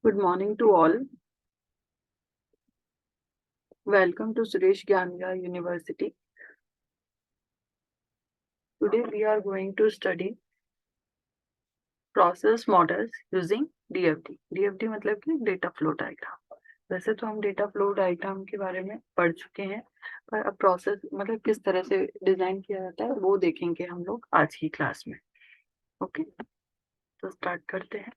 Good morning to all. Welcome to Suresh Gyamia University. Today we are going to study process models using DFD. DFD मतलब कि data flow diagram. वैसे तो हम data flow diagram के बारे में पढ़ चुके हैं, पर अब प्रोसेस मतलब किस तरह से डिजाइन किया जाता है वो देखेंगे हम लोग आज की क्लास में। ओके, तो स्टार्ट करते हैं।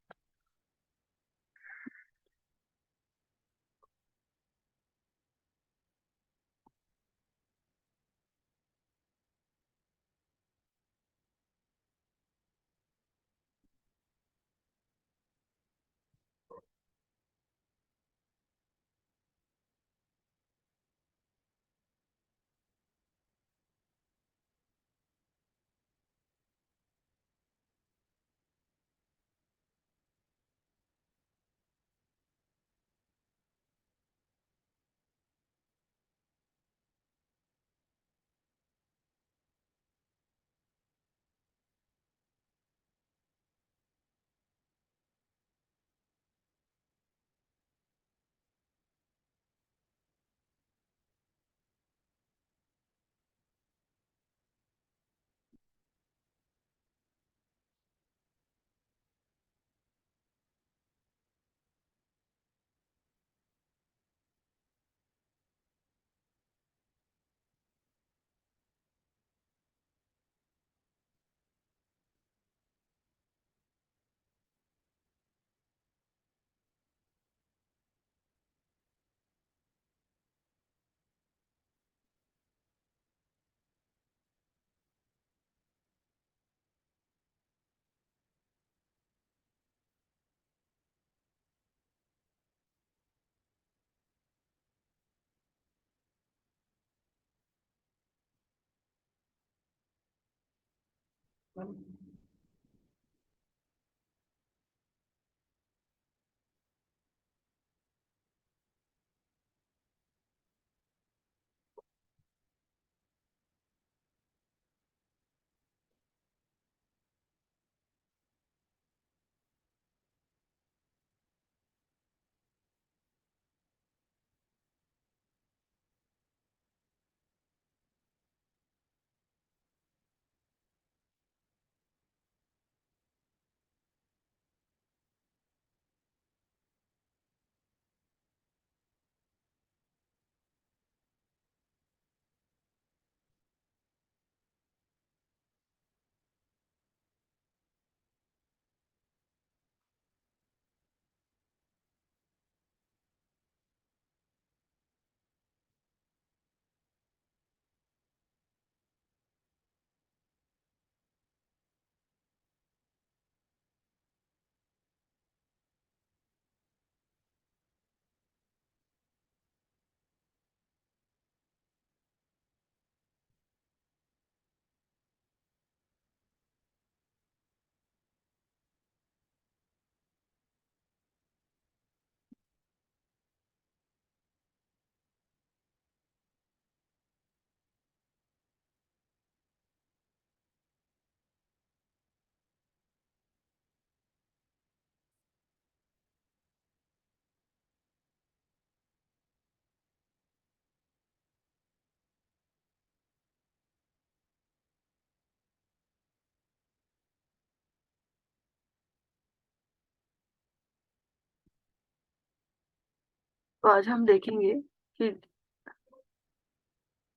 तो आज हम देखेंगे कि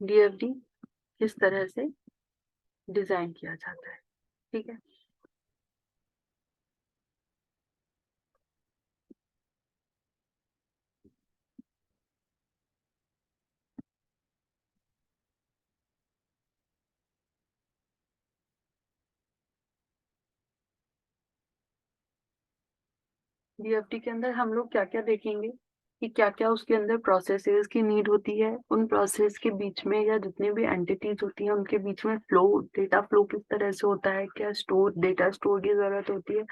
DFD किस तरह से डिजाइन किया जाता है। ठीक है, DFD के अंदर हम लोग क्या क्या देखेंगे कि क्या क्या उसके अंदर प्रोसेसेस की नीड होती है, उन प्रोसेस के बीच में या जितने भी एंटिटीज होती हैं उनके बीच में फ्लो, डेटा फ्लो किस तरह से होता है, क्या डेटा स्टोर की जरूरत होती है,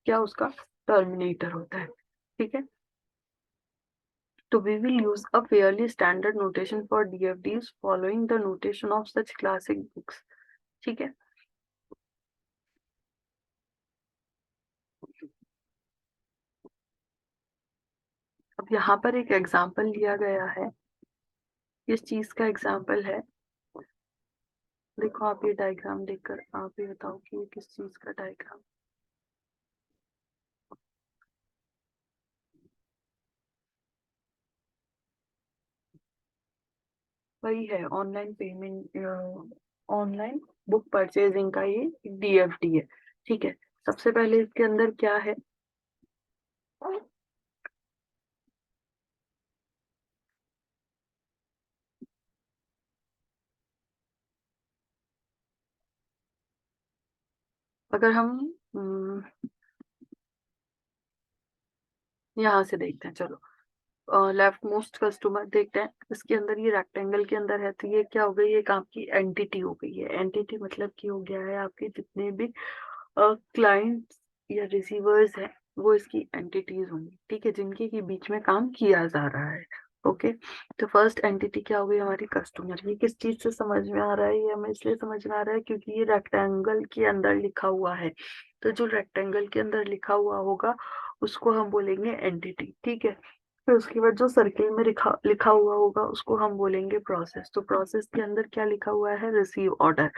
क्या उसका टर्मिनेटर होता है। ठीक है, तो we will use a fairly standard notation for DFDs following the notation of such classic books. ठीक है, यहाँ पर एक एग्जाम्पल लिया गया है, इस चीज का एग्जाम्पल है। देखो आप ये डायग्राम देखकर आप ही बताओ कि ये किस चीज का डायग्राम। वही है online payment, online book purchasing का ये DFD है। ठीक है, सबसे पहले इसके अंदर क्या है, अगर हम यहाँ से देखते हैं, चलो लेफ्ट मोस्ट कस्टमर देखते हैं। इसके अंदर ये रेक्टेंगल के अंदर है, तो ये क्या हो गई, एक आपकी एंटिटी हो गई है। एंटिटी मतलब कि हो गया है आपके जितने भी क्लाइंट्स या रिसीवर्स हैं वो इसकी एंटिटीज होंगी, ठीक है, जिनके के बीच में काम किया जा रहा है। ओके, तो फर्स्ट एंटिटी क्या हो गई हमारी, कस्टमर। ये किस चीज से समझ में आ रहा है, ये हमें इसलिए समझ में आ रहा है क्योंकि ये रेक्टेंगल के अंदर लिखा हुआ है। तो जो रेक्टेंगल के अंदर लिखा हुआ होगा उसको हम बोलेंगे एंटिटी, ठीक है। फिर उसके बाद जो सर्किल में लिखा लिखा हुआ होगा उसको हम बोलेंगे प्रोसेस। तो प्रोसेस के अंदर क्या लिखा हुआ है, रिसीव ऑर्डर,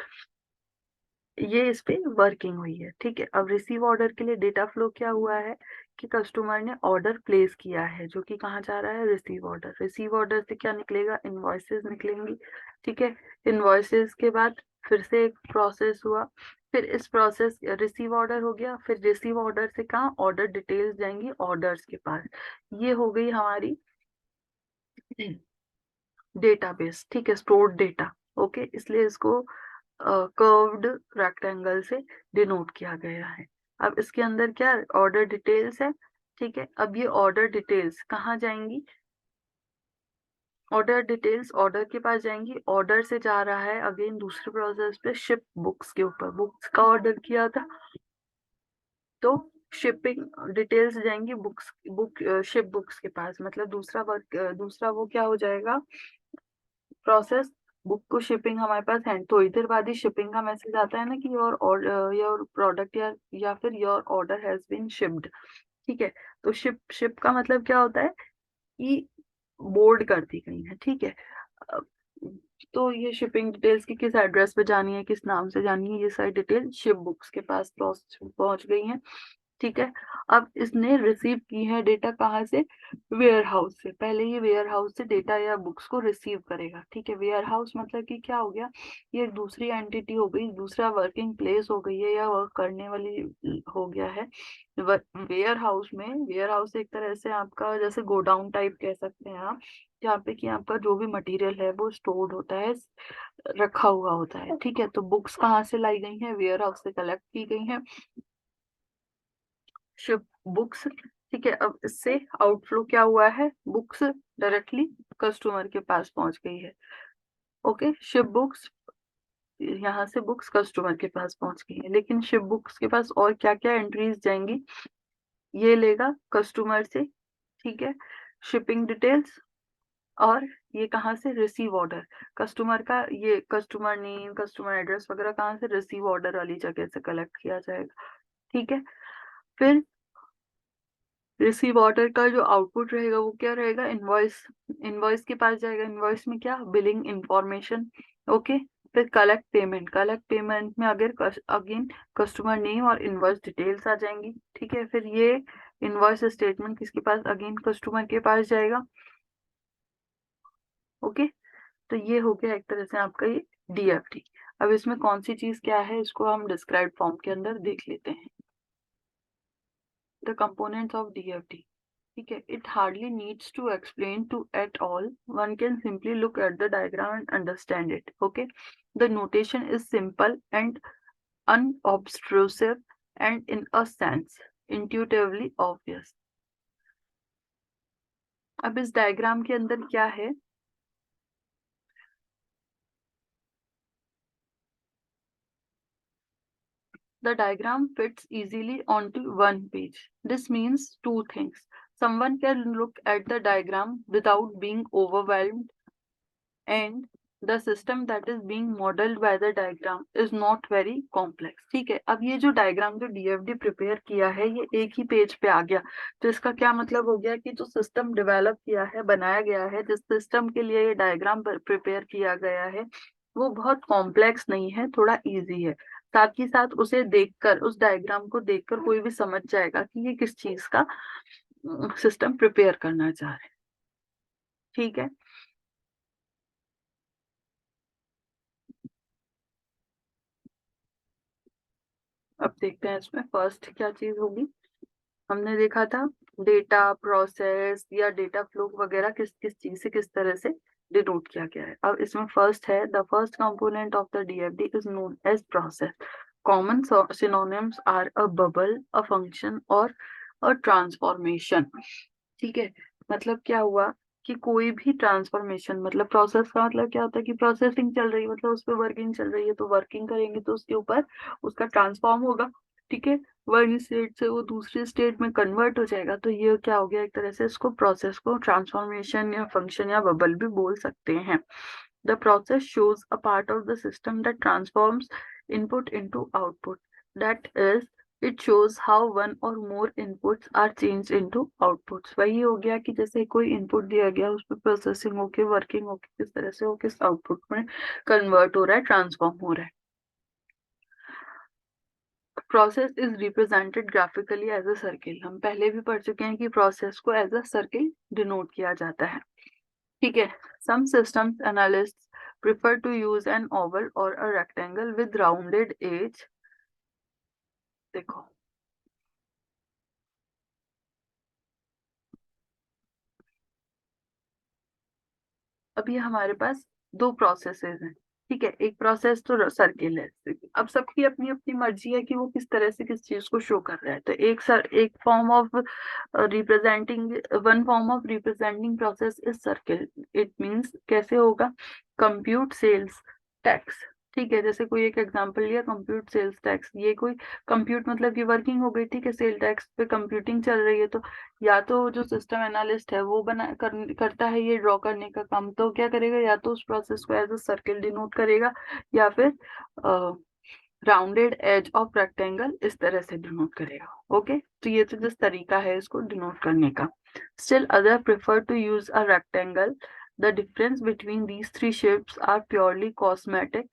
ये इस पे वर्किंग हुई है, ठीक है। अब रिसीव ऑर्डर के लिए डेटा फ्लो क्या हुआ है कि कस्टमर ने ऑर्डर प्लेस किया है, जो कि कहाँ जा रहा है, रिसीव ऑर्डर। रिसीव ऑर्डर से क्या निकलेगा, इनवॉइसेस निकलेंगी, ठीक है। इनवॉइसेस के बाद फिर से एक प्रोसेस हुआ, फिर इस प्रोसेस रिसीव ऑर्डर हो गया, फिर रिसीव ऑर्डर से कहाँ ऑर्डर डिटेल्स जाएंगी ऑर्डर्स के पास। ये हो गई हमारी डेटाबेस, ठीक है, स्टोर्ड डेटा। ओके, इसलिए इसको कर्व्ड रेक्टेंगल से डिनोट किया गया है। अब इसके अंदर क्या ऑर्डर डिटेल्स है, ठीक है। अब ये ऑर्डर डिटेल्स कहाँ जाएंगी, ऑर्डर डिटेल्स ऑर्डर के पास जाएंगी। ऑर्डर से जा रहा है अगेन दूसरे प्रोसेस पे शिप बुक्स के ऊपर, बुक्स का ऑर्डर किया था तो शिपिंग डिटेल्स जाएंगी बुक्स, शिप बुक्स के पास। मतलब दूसरा वर्क, दूसरा वो क्या हो जाएगा, प्रोसेस, बुक को शिपिंग हमारे पास है, थोड़ी देर बाद ही शिपिंग का मैसेज आता है ना कि योर प्रोडक्ट या फिर your order has been shipped, ठीक है। तो शिप का मतलब क्या होता है कि बोर्ड कर दी गई है, ठीक है। अ, तो ये शिपिंग डिटेल्स की किस एड्रेस पे जानी है, किस नाम से जानी है, ये सारी डिटेल शिप बुक्स के पास पहुंच गई हैं, ठीक है। अब इसने रिसीव की है डेटा कहाँ से, वेयर हाउस से। पहले ये वेयर हाउस से डेटा या बुक्स को रिसीव करेगा, ठीक है। वेयर हाउस मतलब कि क्या हो गया, ये एक दूसरी एंटिटी हो गई, दूसरा वर्किंग प्लेस हो गई है या वर्क करने वाली हो गया है। वेयर हाउस में, वेयर हाउस एक तरह से आपका जैसे गोडाउन टाइप कह सकते हैं आप, जहाँ पे कि आपका जो भी मटेरियल है वो स्टोर्ड होता है, रखा हुआ होता है, ठीक है। तो बुक्स कहाँ से लाई गई हैं, वेयर हाउस से कलेक्ट की गई हैं शिप बुक्स, ठीक है। अब इससे आउटफ्लो क्या हुआ है, बुक्स डायरेक्टली कस्टमर के पास पहुंच गई है। ओके, शिप बुक्स, यहाँ से बुक्स कस्टमर के पास पहुंच गई है, लेकिन शिप बुक्स के पास और क्या क्या एंट्रीज जाएंगी, ये लेगा कस्टमर से, ठीक है, शिपिंग डिटेल्स। और ये कहाँ से, रिसीव ऑर्डर, कस्टमर का ये कस्टमर नेम कस्टमर एड्रेस वगैरह कहाँ से, रिसीव ऑर्डर वाली जगह से कलेक्ट किया जाएगा, ठीक है। फिर रिसीव ऑर्डर का जो आउटपुट रहेगा वो क्या रहेगा, इनवॉइस, इनवॉइस के पास जाएगा। इनवॉइस में क्या, बिलिंग इंफॉर्मेशन, ओके। फिर कलेक्ट पेमेंट, कलेक्ट पेमेंट में अगर अगेन कस्टमर नेम और इनवॉइस डिटेल्स आ जाएंगी, ठीक है। फिर ये इनवॉइस स्टेटमेंट किसके पास, अगेन कस्टमर के पास जाएगा, ओके। तो ये हो गया एक तरह से आपका ये DFD। अब इसमें कौन सी चीज क्या है इसको हम डिस्क्राइब फॉर्म के अंदर देख लेते हैं। द कंपोनेंट्स ऑफ DFD, ठीक है, it hardly needs to explain to at all. One can simply look at the diagram and understand it. Okay, the notation is simple and unobtrusive and in a sense intuitively obvious. अब इस diagram के अंदर क्या है, the diagram fits easily onto one page. This means two things. Someone can look at the diagram without being overwhelmed, and the system that is being modelled by the diagram is not very complex. ठीक है, अब ये जो diagram जो DFD prepare किया है ये एक ही पेज पे आ गया, तो इसका क्या मतलब हो गया कि जो सिस्टम डेवलप किया है, बनाया गया है, जिस सिस्टम के लिए ये डायग्राम प्रिपेयर किया गया है वो बहुत कॉम्प्लेक्स नहीं है, थोड़ा इजी है। साथ ही साथ उसे देखकर, उस डायग्राम को देखकर कोई भी समझ जाएगा कि ये किस चीज का सिस्टम प्रिपेयर करना चाह रहे हैं। ठीक है, अब देखते हैं इसमें फर्स्ट क्या चीज होगी। हमने देखा था डेटा प्रोसेस या डेटा फ्लो वगैरह किस किस चीज से किस तरह से डिनोट किया गया है। अब इसमें फर्स्ट है the first component of the DFD is known as process. Common synonyms are a bubble, a function or a transformation. ठीक है, मतलब क्या हुआ कि कोई भी ट्रांसफॉर्मेशन, मतलब प्रोसेस का मतलब क्या होता है कि प्रोसेसिंग चल रही है, मतलब उस पर वर्किंग चल रही है, तो वर्किंग करेंगे तो उसके ऊपर उसका ट्रांसफॉर्म होगा। ठीक है, वन स्टेट से वो दूसरे स्टेट में कन्वर्ट हो जाएगा, तो ये क्या हो गया, एक तरह से इसको प्रोसेस को ट्रांसफॉर्मेशन या फंक्शन या बबल भी बोल सकते हैं। The process shows a part of the system that transforms input into output. That is, it shows how one or more inputs are changed into outputs. वही हो गया कि जैसे कोई इनपुट दिया गया उस पर प्रोसेसिंग होके वर्किंग होके किस तरह से वो किस आउटपुट में कन्वर्ट हो रहा है, ट्रांसफॉर्म हो रहा है। Process is represented graphically as a circle. हम पहले भी पढ़ चुके हैं कि प्रोसेस को एज अ सर्किल डिनोट किया जाता है। ठीक है, some systems analysts prefer to use an oval or a rectangle with rounded edge। देखो, अब ये हमारे पास दो प्रोसेसेस हैं। ठीक है, एक प्रोसेस तो सर्किल है। अब सबकी अपनी अपनी मर्जी है कि वो किस तरह से किस चीज को शो कर रहा है। तो एक form of representing, one form of representing process is circle. It means कैसे होगा, कंप्यूट सेल्स टैक्स। ठीक है, जैसे कोई एक एग्जांपल लिया, कंप्यूट सेल्स टैक्स, ये कोई कंप्यूट मतलब की वर्किंग हो गई। ठीक है, सेल टैक्स पे कंप्यूटिंग चल रही है, तो या तो जो सिस्टम एनालिस्ट है वो करता है ये ड्रॉ करने का काम, तो क्या करेगा, या तो उस प्रोसेस को एज अ सर्किल डिनोट करेगा या फिर राउंडेड एज ऑफ रेक्टेंगल इस तरह से डिनोट करेगा। ओके, तो ये तो जिस तरीका है इसको डिनोट करने का। Still other prefer to use a rectangle. The difference between these three shapes are purely cosmetic,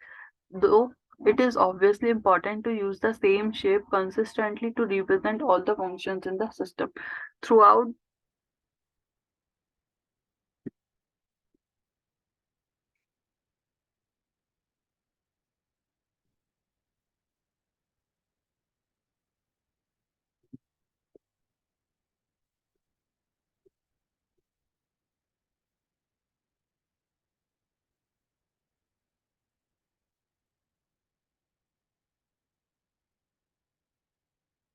though it is obviously important to use the same shape consistently to represent all the functions in the system throughout।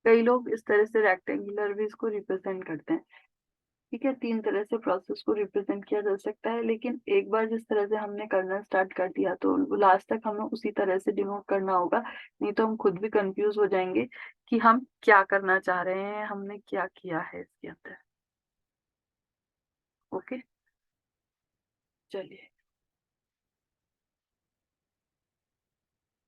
कई लोग इस तरह से rectangular भी इसको represent करते हैं। ठीक है, तीन तरह से प्रोसेस को रिप्रेजेंट किया जा सकता है, लेकिन एक बार जिस तरह से हमने करना स्टार्ट कर दिया तो लास्ट तक हमें उसी तरह से डिनोट करना होगा, नहीं तो हम खुद भी कंफ्यूज हो जाएंगे कि हम क्या करना चाह रहे हैं, हमने क्या किया है इसके अंदर। ओके, चलिए।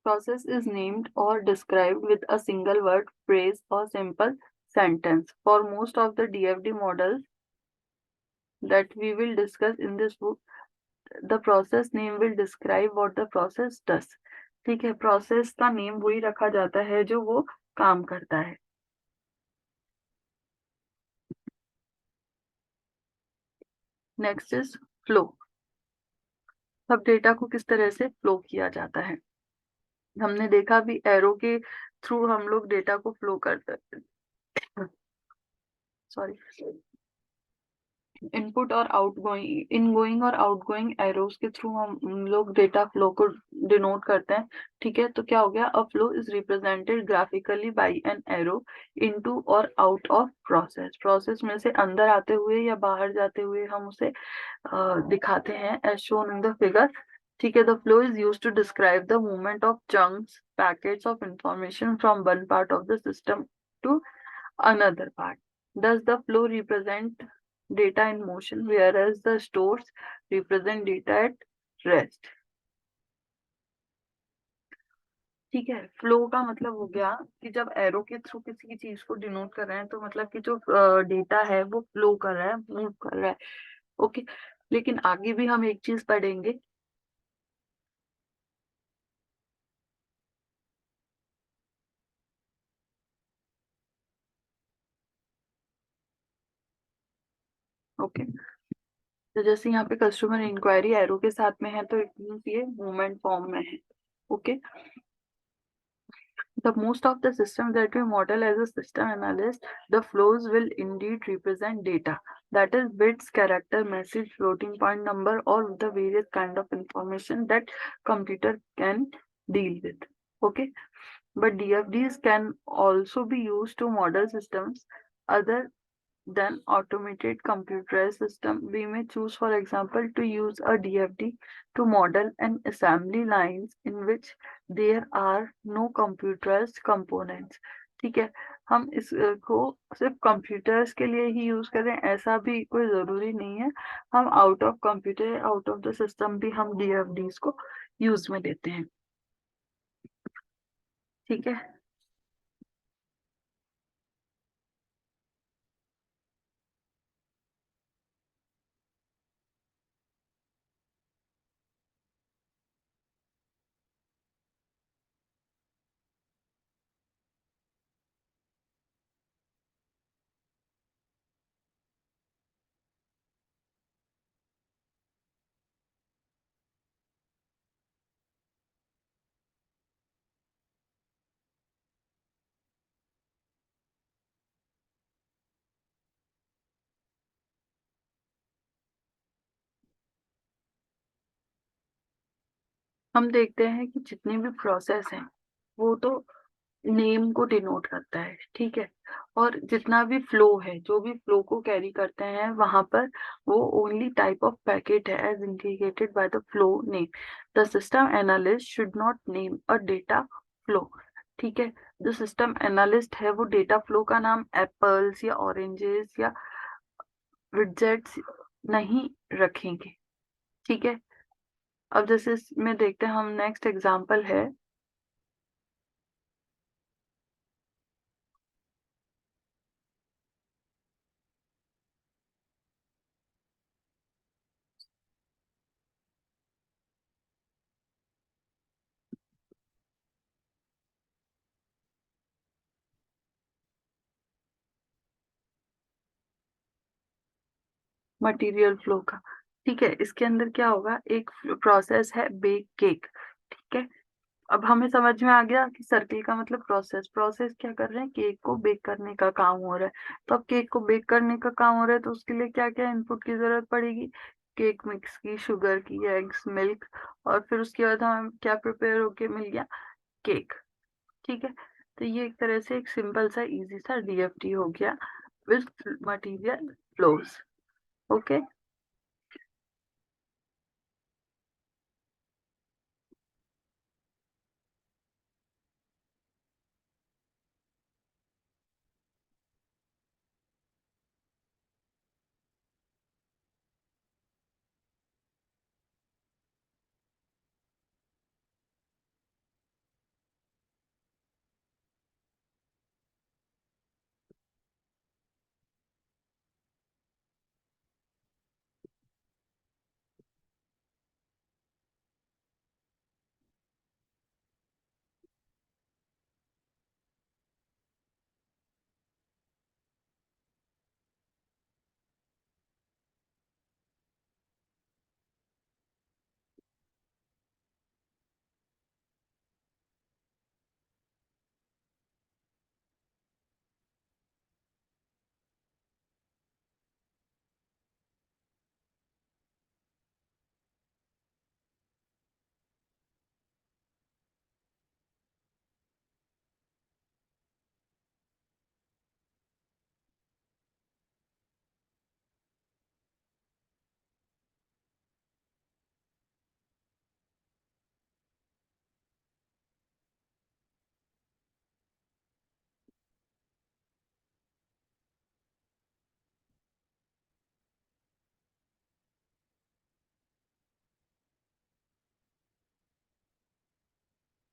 Process is named or described with a single word, phrase, or simple sentence. For most of the DFD models that we will discuss in this book, the process name will describe what the process does। ठीक है, process का name वही रखा जाता है जो वो काम करता है। Next is flow. अब डेटा को किस तरह से फ्लो किया जाता है, हमने देखा भी एरो के थ्रू हम लोग डेटा को फ्लो करते हैं। सॉरी, इनपुट और आउटगोइंग, इनगोइंग और आउटगोइंग एरोस के थ्रू हम लोग डेटा फ्लो को डिनोट करते हैं। ठीक है, तो क्या हो गया, a flow is represented graphically by an arrow into or out of process. Process में से अंदर आते हुए या बाहर जाते हुए हम उसे दिखाते हैं as shown in the figure. ठीक है, the flow is used to describe the movement of chunks packets of information from one part of the system to another part। Thus, the flow represent data in motion, whereas the stores represent data at rest। ठीक है। Flow का मतलब हो गया कि जब arrow के through किसी की चीज को डिनोट कर रहे हैं तो मतलब कि जो डेटा है वो फ्लो कर रहा है, मूव कर रहा है। ओके। लेकिन आगे भी हम एक चीज पढ़ेंगे। ओके। तो जैसे यहाँ पे कस्टमर इंक्वायरी एरो के साथ में है तो इट मीन्स ये मूवमेंट फॉर्म में है। Okay. The most of the systems that we model as a system analyst, the flows will indeed represent data. That is bits, character, message, floating point number, or the various kind of information that computer can deal with. Okay. But DFDs can also be used to model systems other than automated computerized system. We may choose, for example, to use a DFD to model an assembly lines in which there are no computerized components. ठीक है। हम इसको सिर्फ computers के लिए ही use करें ऐसा भी कोई जरूरी नहीं है। हम out of computer, out of the system भी हम डीएफडीज को यूज में लेते हैं। ठीक है। हम देखते हैं कि जितने भी प्रोसेस हैं वो तो नेम को डिनोट करता है। ठीक है। और जितना भी फ्लो है, जो भी फ्लो को कैरी करते हैं वहां पर वो ओनली टाइप ऑफ पैकेट है as indicated by the flow name. The system analyst should not name a data flow. ठीक है। जो सिस्टम एनालिस्ट है वो डेटा फ्लो का नाम एप्पल्स या ऑरेंजेस या विडजेट्स नहीं रखेंगे। ठीक है। अब जैसे इसमें देखते हैं हम, नेक्स्ट एग्जांपल है मटेरियल फ्लो का। ठीक है। इसके अंदर क्या होगा, एक प्रोसेस है बेक केक। ठीक है। अब हमें समझ में आ गया कि सर्किल का मतलब प्रोसेस, प्रोसेस क्या कर रहे हैं, केक को बेक करने का काम हो रहा है। तो अब केक को बेक करने का काम हो रहा है तो उसके लिए क्या क्या इनपुट की जरूरत पड़ेगी, केक मिक्स की, शुगर की, एग्स, मिल्क, और फिर उसके बाद हमें क्या प्रिपेयर होके मिल गया, केक। ठीक है। तो ये एक तरह से एक सिंपल सा इजी सा डीएफटी हो गया विथ मटेरियल फ्लोज। ओके।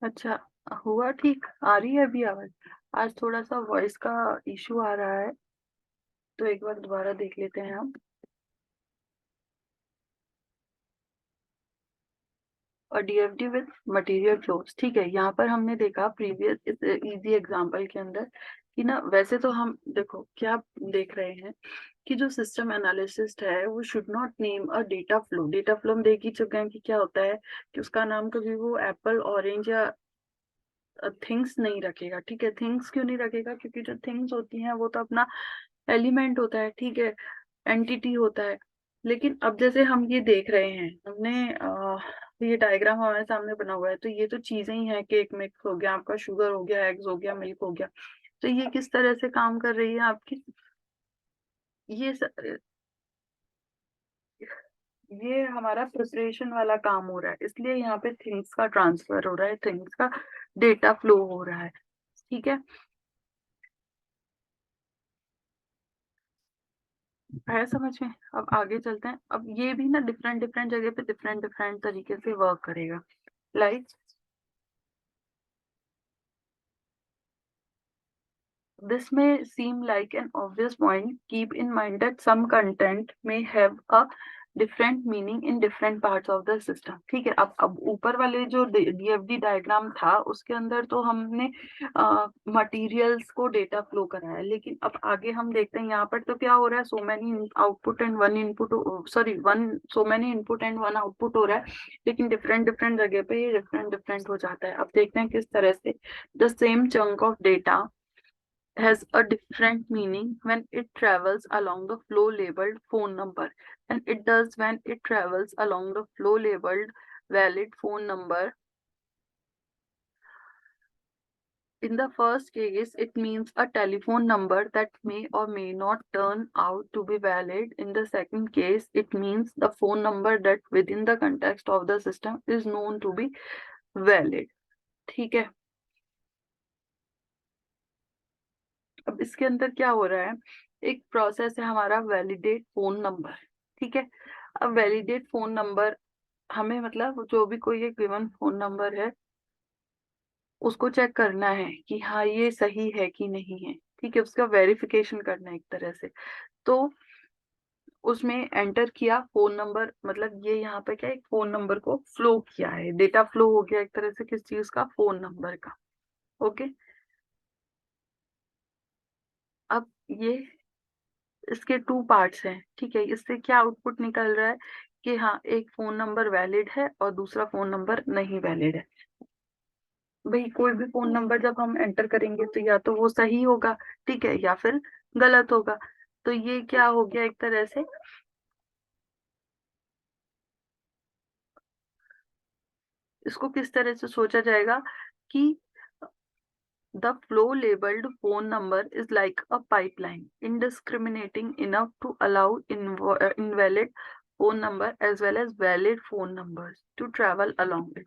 अच्छा, हुआ ठीक? आ रही है अभी आवाज? आज थोड़ा सा वॉइस का इशू आ रहा है, तो एक बार दोबारा देख लेते हैं हम। और डीएफडी विद मटेरियल फ्लोस, ठीक है। यहाँ पर हमने देखा प्रीवियस इजी एग्जांपल के अंदर कि ना, वैसे तो हम देखो क्या देख रहे हैं कि जो सिस्टम एनालिसिस्ट है वो should not name a data flow. Data flow हम देख ही चुके हैं कि क्या होता है, कि उसका नाम कभी वो एप्पल ऑरेंज या थिंग्स नहीं रखेगा, ठीक है। थिंग्स क्यों नहीं रखेगा? क्योंकि जो थिंग्स होती हैं वो तो अपना एलिमेंट होता है, ठीक है, एंटिटी होता है। लेकिन अब जैसे हम ये देख रहे हैं, हमने ये डायग्राम हमारे सामने बना हुआ है, तो ये तो चीजें ही हैं, केक मिक्स हो गया, आपका शुगर हो गया, एग्स हो गया, मिल्क हो गया। तो ये किस तरह से काम कर रही है आपकी, ये स, ये हमारा प्रिपरेशन वाला काम हो रहा है, इसलिए यहाँ पे थिंग्स का ट्रांसफर हो रहा है, थिंग्स का डेटा फ्लो हो रहा है, ठीक है। है समझ में? अब आगे चलते हैं। अब ये भी ना डिफरेंट डिफरेंट जगह पे डिफरेंट डिफरेंट तरीके से वर्क करेगा। Like this may seem like an obvious point. Keep in mind that some content may have a different meaning in different parts of the system. ठीक है। अब ऊपर वाले जो डीएफडी डायग्राम था उसके अंदर तो हमने मटेरियल्स को डेटा फ्लो कराया, लेकिन अब आगे हम देखते हैं यहाँ पर तो क्या हो रहा है, so many output and one input, sorry one, so many input and one output हो रहा है, लेकिन डिफरेंट डिफरेंट जगह पे ये डिफरेंट डिफरेंट हो जाता है। अब देखते हैं किस तरह से the same chunk of data has a different meaning when it travels along the flow labeled phone number, and it does when it travels along the flow labeled valid phone number. In the first case, it means a telephone number that may or may not turn out to be valid. In the second case, it means the phone number that within the context of the system is known to be valid. ठीक है। अब इसके अंदर क्या हो रहा है, एक प्रोसेस है हमारा वैलिडेट फोन नंबर, ठीक है। अब वैलिडेट फोन नंबर हमें मतलब जो भी कोई एक गिवन फोन नंबर है उसको चेक करना है कि हाँ ये सही है कि नहीं है, ठीक है, उसका वेरिफिकेशन करना है एक तरह से। तो उसमें एंटर किया फोन नंबर, मतलब ये यहाँ पे क्या, एक फोन नंबर को फ्लो किया है, डेटा फ्लो हो गया एक तरह से किस चीज का, फोन नंबर का। ओके। अब ये इसके टू पार्ट्स हैं, ठीक है। इससे क्या आउटपुट निकल रहा है कि हाँ एक फोन नंबर वैलिड है और दूसरा फोन नंबर नहीं वैलिड है। भाई कोई भी फोन नंबर जब हम एंटर करेंगे तो या तो वो सही होगा, ठीक है, या फिर गलत होगा। तो ये क्या हो गया एक तरह से, इसको किस तरह से सोचा जाएगा कि the flow labeled phone number is like a pipeline, indiscriminating enough to allow invalid phone number as well as valid phone numbers to travel along it.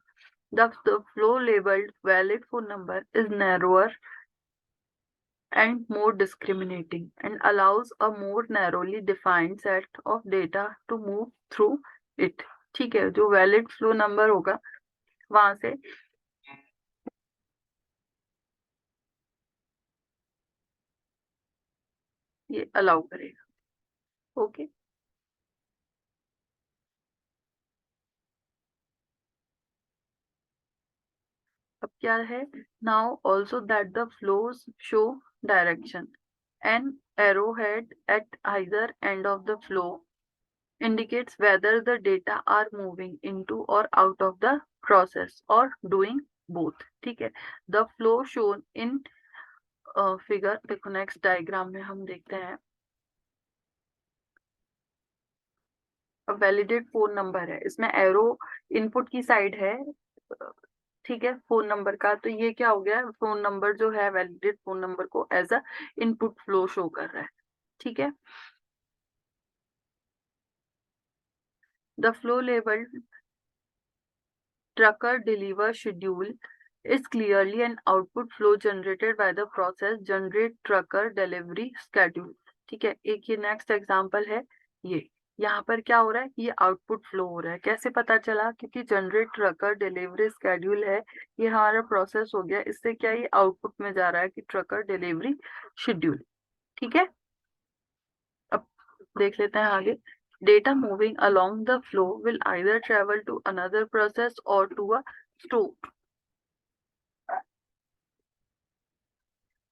The flow labeled valid phone number is narrower and more discriminating and allows a more narrowly defined set of data to move through it. ठीक है, जो valid flow number होगा वहां से ये allow करेगा। Okay. अब क्या है, now also that the flows show direction, an arrowhead at either end of the flow indicates whether the data are moving into or out of the process or doing both, ठीक है। the flow shown in figure, देखो next diagram में हम देखते हैं। अब validate phone number है, इसमें एरो इनपुट की साइड है, ठीक है, फोन नंबर का। तो ये क्या हो गया, फोन नंबर जो है वैलिडेट फोन नंबर को as a input flow show कर रहा है, ठीक है। The flow label trucker deliver schedule is clearly an output flow generated by the process generate trucker delivery schedule, ठीक है। एक ये नेक्स्ट एग्जांपल है ये, यहाँ पर क्या हो रहा है, ये आउटपुट फ्लो हो रहा है। कैसे पता चला, क्योंकि जनरेट ट्रकर डिलीवरी स्केड्यूल है, ये हमारा प्रोसेस हो गया, इससे क्या ये आउटपुट में जा रहा है कि ट्रकर डिलीवरी शेड्यूल। ठीक है, अब देख लेते हैं आगे। Data moving along the flow will either travel to another process or to a store.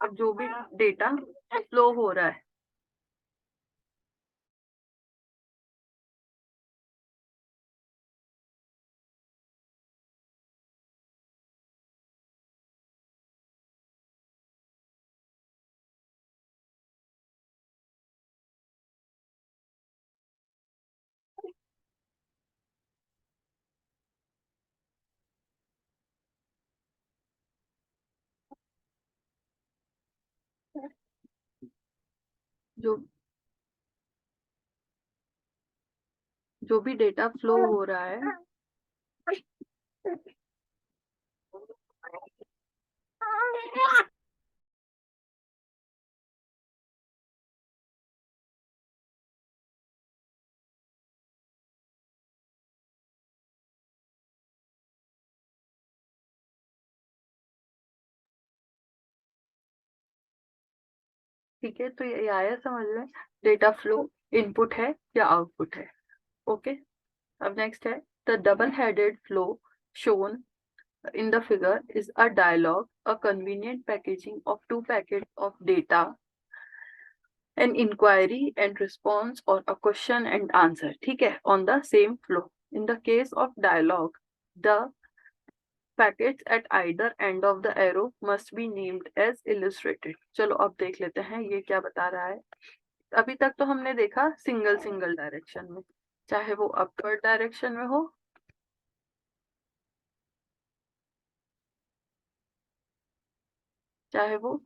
अब जो भी डेटा फ्लो हो रहा है, जो जो भी डेटा फ्लो हो रहा है, ठीक है, तो ये आया समझ में, डेटा फ्लो इनपुट है या आउटपुट है। ओके, अब नेक्स्ट है, the double headed flow shown in the figure is a dialogue, a convenient packaging of two packets of data, an inquiry and response or a question and answer, ठीक है, on the same flow. In the case of dialogue, the packets at either end of the arrow must be named as illustrated. चलो अब देख लेते हैं ये क्या बता रहा है। अभी तक तो हमने देखा सिंगल सिंगल डायरेक्शन में, चाहे वो अपवर्ड डायरेक्शन में हो, चाहे वो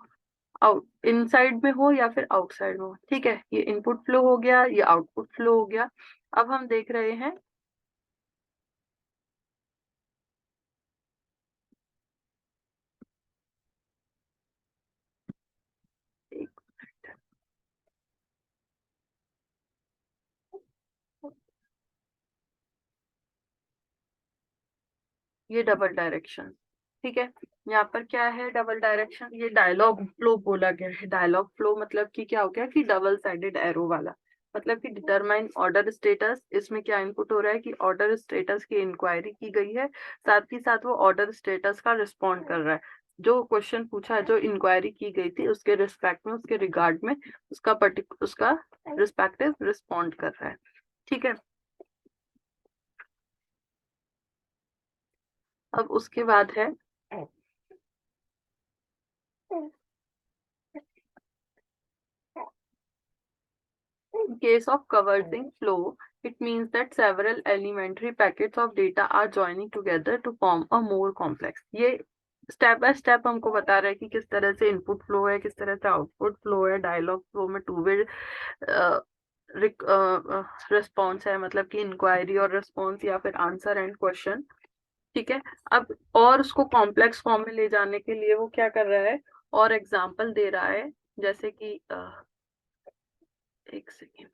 आउट इनसाइड में हो या फिर आउटसाइड में हो। ठीक है, ये इनपुट फ्लो हो गया, ये आउटपुट फ्लो हो गया। अब हम देख रहे हैं, एक ये डबल डायरेक्शन, ठीक है, यहाँ पर क्या है, डबल डायरेक्शन, ये डायलॉग फ्लो बोला गया है। डायलॉग फ्लो मतलब कि क्या हो गया कि डबल साइडेड एरो वाला, मतलब कि डिटरमाइन ऑर्डर स्टेटस, इसमें क्या इनपुट हो रहा है कि ऑर्डर स्टेटस की इंक्वायरी की गई है, साथ ही साथ वो ऑर्डर स्टेटस का रिस्पॉन्ड कर रहा है। जो क्वेश्चन पूछा है, जो इंक्वायरी की गई थी उसके रिस्पेक्ट में, उसके रिगार्ड में उसका रिस्पेक्टिव रिस्पॉन्ड कर रहा है। ठीक है, अब उसके बाद है, in case of converging flow, it means that several elementary packets of data are joining together to form a more complex. ये स्टेप बाय स्टेप हमको बता रहा है कि किस तरह से इनपुट फ्लो है, किस तरह से आउटपुट फ्लो है। डायलॉग फ्लो में टू वे रिस्पॉन्स है, मतलब कि इंक्वायरी और रिस्पॉन्स या फिर आंसर एंड क्वेश्चन। ठीक है, अब और उसको कॉम्प्लेक्स फॉर्म में ले जाने के लिए वो क्या कर रहा है, और एग्जाम्पल दे रहा है, जैसे कि एक सेकेंड,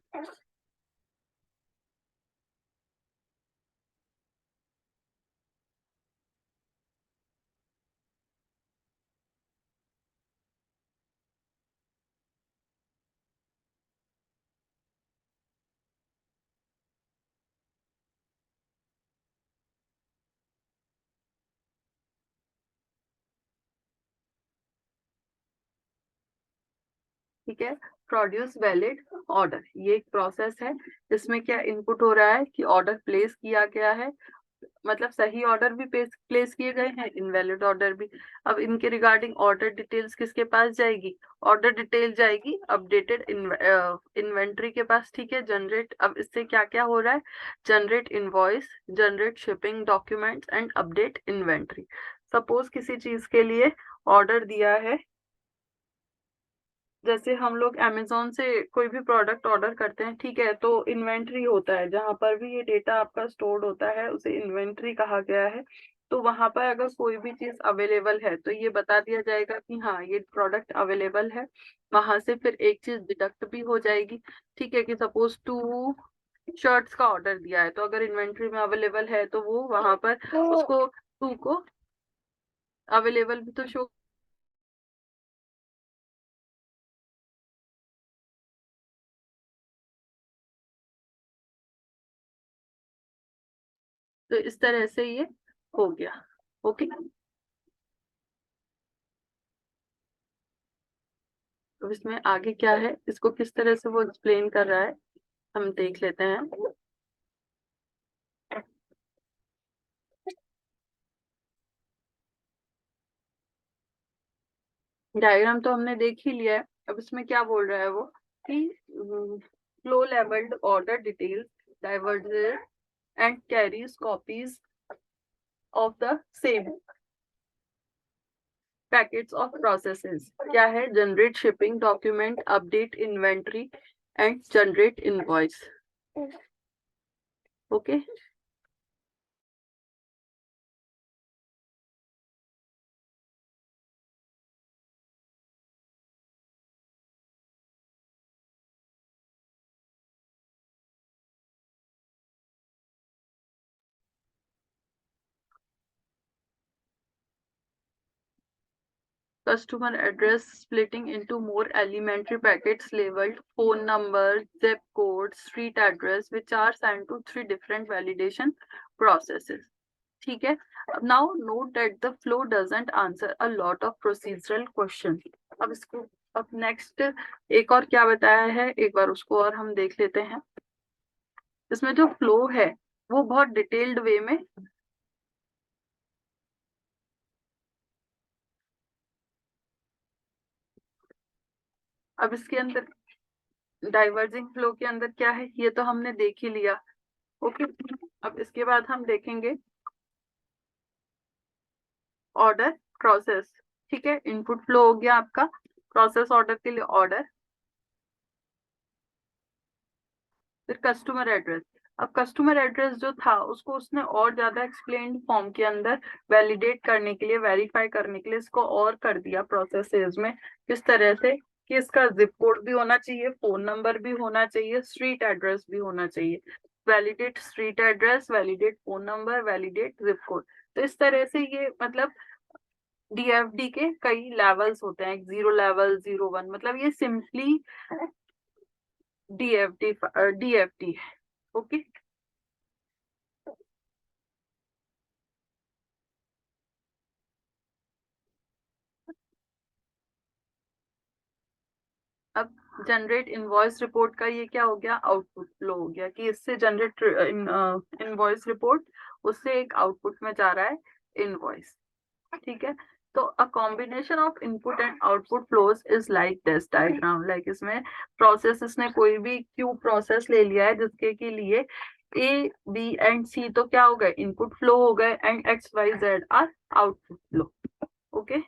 ठीक है, प्रोड्यूस वैलिड ऑर्डर, ये एक प्रोसेस है। इसमें क्या इनपुट हो रहा है कि ऑर्डर प्लेस किया गया है, मतलब सही ऑर्डर भी प्लेस किए गए हैं, इनवैलिड ऑर्डर भी। अब इनके रिगार्डिंग ऑर्डर डिटेल्स किसके पास जाएगी, ऑर्डर डिटेल जाएगी अपडेटेड इन्वेंट्री के पास। ठीक है, जनरेट, अब इससे क्या क्या हो रहा है, generate invoice, generate shipping documents and update inventory. Suppose किसी चीज के लिए ऑर्डर दिया है, जैसे हम लोग अमेजोन से कोई भी प्रोडक्ट ऑर्डर करते हैं, ठीक है, तो इन्वेंट्री होता है, जहां पर भी ये डेटा आपका स्टोर्ड होता है उसे इन्वेंट्री कहा गया है। तो वहां पर अगर कोई भी चीज अवेलेबल है तो ये बता दिया जाएगा कि हाँ ये प्रोडक्ट अवेलेबल है, वहां से फिर एक चीज डिडक्ट भी हो जाएगी। ठीक है, कि सपोज टू शर्ट्स का ऑर्डर दिया है, तो अगर इन्वेंट्री में अवेलेबल है तो वो वहां पर उसको टू को अवेलेबल भी तो शो। तो इस तरह से ये हो गया। ओके, तो इसमें आगे क्या है, इसको किस तरह से वो एक्सप्लेन कर रहा है हम देख लेते हैं। डायग्राम तो हमने देख ही लिया है। अब इसमें क्या बोल रहा है वो कि flow labelled order details diverges and carries copies of the same packets of processes। क्या है, generate shipping document, update inventory and generate invoice. Okay, customer address splitting into more elementary packets labeled phone number, zip code, street address, which are sent to 3 different validation processes। ठीक है, अब now note that the flow doesn't answer a lot of procedural questions। अब इसको अब next एक और क्या बताया है, एक बार उसको और हम देख लेते हैं। इसमें जो फ्लो है वो बहुत डिटेल्ड वे में, अब इसके अंदर डाइवर्जिंग फ्लो के अंदर क्या है ये तो हमने देख ही लिया। ओके, अब इसके बाद हम देखेंगे ऑर्डर प्रोसेस। ठीक है, इनपुट फ्लो हो गया आपका, प्रोसेस ऑर्डर के लिए ऑर्डर, फिर कस्टमर एड्रेस। अब कस्टमर एड्रेस जो था उसको उसने और ज्यादा एक्सप्लेन्ड फॉर्म के अंदर वैलिडेट करने के लिए, वेरीफाई करने के लिए इसको और कर दिया प्रोसेसेस में। किस तरह से कि इसका जिप कोड भी होना चाहिए, फोन नंबर भी होना चाहिए, स्ट्रीट एड्रेस भी होना चाहिए। Validate street address, validate phone number, validate zip code. तो इस तरह से ये मतलब डीएफडी के कई लेवल्स होते हैं, 0 लेवल, 0 1, मतलब ये सिंपली डीएफडी है। ओके, अब जनरेट इनवॉइस रिपोर्ट का ये क्या हो गया, आउटपुट फ्लो हो गया कि इससे जनरेट इनवॉइस रिपोर्ट, उससे एक आउटपुट में जा रहा है इनवॉइस। ठीक है, तो a combination of input and output flows is like this diagram. Like इसमें प्रोसेस, इसने कोई भी क्यू प्रोसेस ले लिया है जिसके के लिए ए बी एंड सी तो क्या हो गए, इनपुट फ्लो हो गए, and X Y Z are output flow. Okay,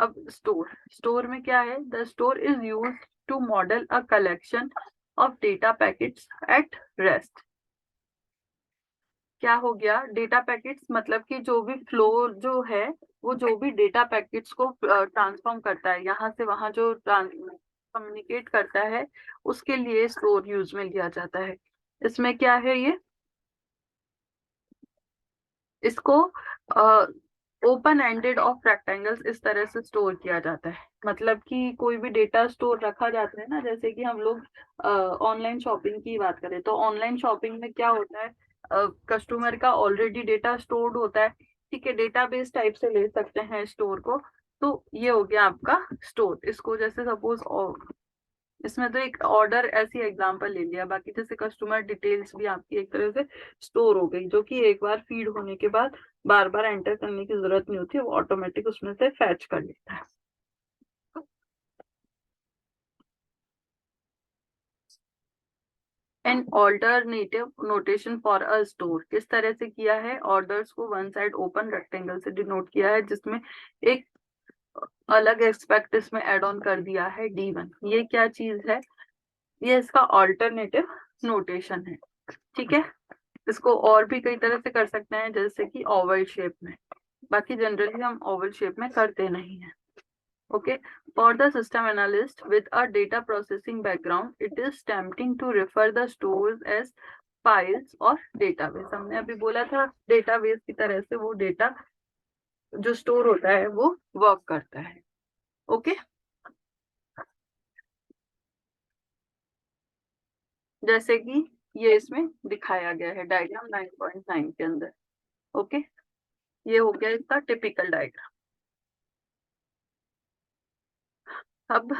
अब स्टोर, स्टोर में क्या है, the store is use to model a collection of data packets at rest. क्या हो गया, डेटा पैकेट्स मतलब कि जो भी फ्लो जो है वो जो भी डेटा पैकेट्स को ट्रांसफॉर्म करता है, यहाँ से वहां जो कम्युनिकेट करता है, उसके लिए स्टोर यूज में लिया जाता है। इसमें क्या है ये, इसको ओपन एंडेड ऑफ रेक्टेंगल्स इस तरह से स्टोर किया जाता है। मतलब कि कोई भी डेटा स्टोर रखा जाता है ना, जैसे कि हम लोग ऑनलाइन शॉपिंग की बात करें तो ऑनलाइन शॉपिंग में क्या होता है, कस्टमर का ऑलरेडी डेटा स्टोर्ड होता है। ठीक है, डेटाबेस टाइप से ले सकते हैं स्टोर को। तो ये हो गया आपका स्टोर। इसको जैसे सपोज इसमें तो एक ऑर्डर ऐसी एग्जांपल ले लिया, बाकी जैसे कस्टमर डिटेल्स भी आपकी एक तरह से स्टोर हो गई, जो कि एक बार फीड होने के बाद बार बार एंटर करने की जरूरत नहीं होती, वो ऑटोमेटिक उसमें से फैच कर लेता है। An alternative notation for a store, किस तरह से किया है, ऑर्डर्स को वन साइड ओपन रेक्टेंगल से डिनोट किया है, जिसमें एक अलग एस्पेक्ट इसमें एड ऑन कर दिया है D1। ये क्या चीज है, ये इसका ऑल्टरनेटिव नोटेशन है। ठीक है, इसको और भी कई तरह से कर सकते हैं, जैसे कि ओवल शेप में, बाकी जनरली हम ओवल शेप में करते नहीं हैं। Okay, for the system analyst with a data processing background, it is tempting to refer the stores as files or database. हमने अभी बोला था डेटाबेस की तरह से वो डेटा जो स्टोर होता है वो वर्क करता है। ओके, जैसे कि ये इसमें दिखाया गया है डायग्राम 9.9 के अंदर। ओके, ये हो गया इसका टिपिकल डायग्राम। अब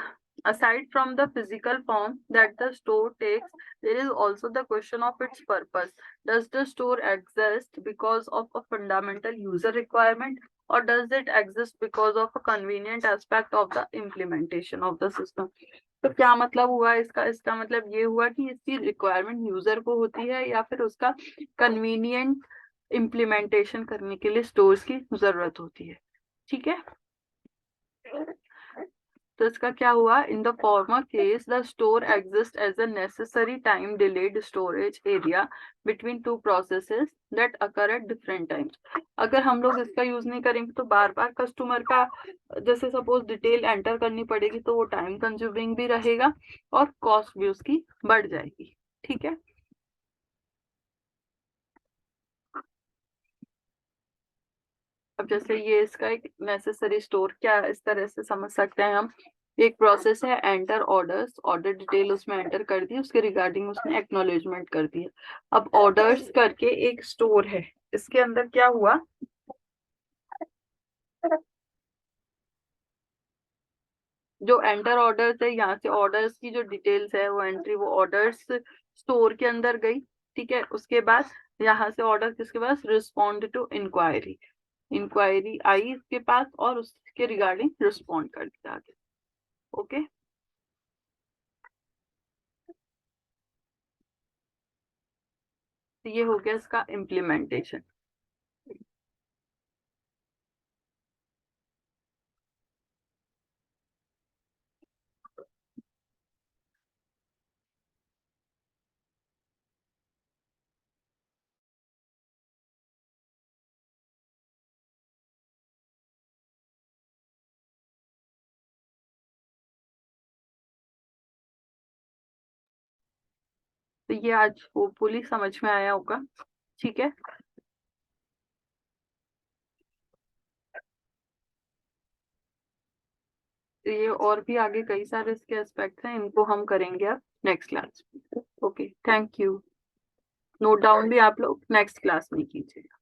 aside from the physical form that the store takes, there is also the question of its purpose. Does the store exist because of a fundamental user requirement, or does it exist because of a convenient aspect of the implementation of the system? तो क्या मतलब हुआ इसका? इसका मतलब ये हुआ कि इसकी रिक्वायरमेंट यूजर को होती है या फिर उसका कन्वीनियंट इम्प्लीमेंटेशन करने के लिए स्टोर्स की जरूरत होती है। ठीक है, तो इसका क्या हुआ? In the former case the store exist as a necessary time delayed storage area between two processes that occur at different times. अगर हम लोग इसका यूज नहीं करेंगे तो बार बार कस्टमर का जैसे सपोज डिटेल एंटर करनी पड़ेगी, तो वो टाइम कंज्यूमिंग भी रहेगा और कॉस्ट भी उसकी बढ़ जाएगी। ठीक है, अब जैसे ये इसका एक नेसेसरी स्टोर क्या इस तरह से समझ सकते हैं हम। एक प्रोसेस है एंटर ऑर्डर्स, ऑर्डर डिटेल उसमें एंटर कर दी, उसके रिगार्डिंग उसने एक्नॉलेजमेंट कर दिया। अब ऑर्डर्स करके एक स्टोर है, इसके अंदर क्या हुआ? जो एंटर ऑर्डर्स है, यहाँ से ऑर्डर्स की जो डिटेल्स है वो एंट्री वो ऑर्डर्स स्टोर के अंदर गई। ठीक है, उसके बाद यहाँ से ऑर्डर किसके पास? रिस्पॉन्ड टू इंक्वायरी, इंक्वायरी आई इसके पास और उसके रिगार्डिंग रिस्पॉन्ड कर दिया आगे। ओके, तो ये हो गया इसका इम्प्लीमेंटेशन। तो ये आज होपफुली समझ में आया होगा। ठीक है, तो ये और भी आगे कई सारे इसके एस्पेक्ट्स हैं, इनको हम करेंगे अब नेक्स्ट क्लास में। Okay, thank you. Note down भी आप लोग नेक्स्ट क्लास में कीजिएगा।